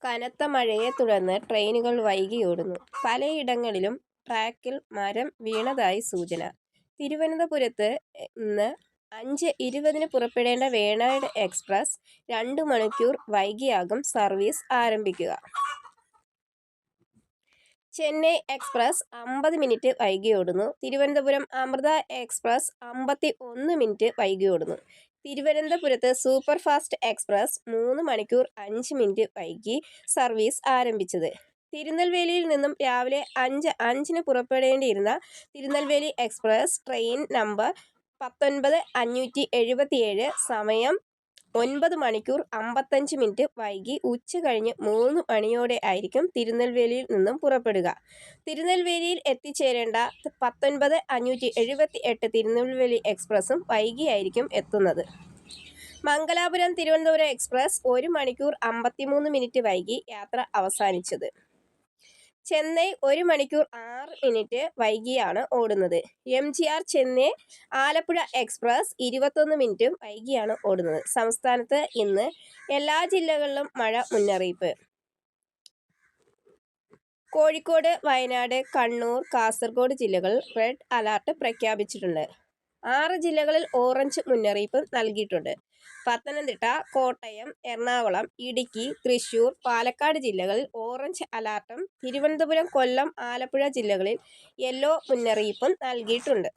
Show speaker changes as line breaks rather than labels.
കനത്ത മഴയെ തുടർന്ന് ട്രെയിനുകൾ വൈകിയോടുന്നു. പലയിടങ്ങളിലും ട്രാക്കിൽ മരം വീണതായി സൂചന. തിരുവനന്തപുരത്ത് ഇന്ന് 5:20 പുറപ്പെടേണ്ട വേണാട് എക്സ്പ്രസ് 2 മണിക്കൂർ വൈകിയാകും സർവീസ് ആരംഭിക്കുക. ചെന്നൈ എക്സ്പ്രസ് 50 മിനിറ്റ് വൈകിയോടുന്നു. തിരുവനന്തപുരം അമൃത എക്സ്പ്രസ് 51 മിനിറ്റ് വൈകിയോടുന്നു. തിരുവനന്തപുരത്ത് സൂപ്പർഫാസ്റ്റ് എക്സ്പ്രസ് 3 മണിക്കൂർ 5 മിനിറ്റ് വൈകി സർവീസ് ആരംഭിച്ചത്. തിരുനെൽവേലിയിൽ നിന്നും രാവിലെ 5:05 പുറപ്പെടേണ്ടിയിരുന്ന തിരുനെൽവേലി എക്സ്പ്രസ് ട്രെയിൻ നമ്പർ 19577 സമയം 9 മണിക്കൂർ 55 മിനിറ്റ് വൈകി ഉച്ചകഴിഞ്ഞ് 3 മണിയോടെ ആയിരിക്കും തിരുനെൽവേലിയിൽ നിന്നും പുറപ്പെടുക. തിരുനെൽവേലിയിൽ എത്തിച്ചേരേണ്ട 19578 തിരുനെൽവേലി എക്സ്പ്രസും വൈകിയായിരിക്കും എത്തുന്നത്. മംഗലാപുരം തിരുവനന്തപുരം എക്സ്പ്രസ് 1 മണിക്കൂർ 53 മിനിറ്റ് വൈകി യാത്ര അവസാനിച്ചത്. ചെന്നൈ 1 മണിക്കൂർ 6 മിനിറ്റ് വൈകിയാണ് ഓടുന്നത്. MGR ചെന്നൈ ആലപ്പുഴ എക്സ്പ്രസ് 21 മിനിറ്റും വൈകിയാണ് ഓടുന്നത്. സംസ്ഥാനത്ത് ഇന്ന് എല്ലാ ജില്ലകളിലും മഴ മുന്നറിയിപ്പ്. കോഴിക്കോട്, വയനാട്, കണ്ണൂർ, കാസർഗോഡ് ജില്ലകളിൽ റെഡ് അലർട്ട് പ്രഖ്യാപിച്ചിട്ടുണ്ട്. 6 ജില്ലകളിൽ ഓറഞ്ച് മുന്നറിയിപ്പും നൽകിയിട്ടുണ്ട്. പത്തനംതിട്ട, കോട്ടയം, എറണാകുളം, ഇടുക്കി, തൃശൂർ, പാലക്കാട് ജില്ലകളിൽ ഓറഞ്ച് അലർട്ടും തിരുവനന്തപുരം, കൊല്ലം, ആലപ്പുഴ ജില്ലകളിൽ യെല്ലോ മുന്നറിയിപ്പും നൽകിയിട്ടുണ്ട്.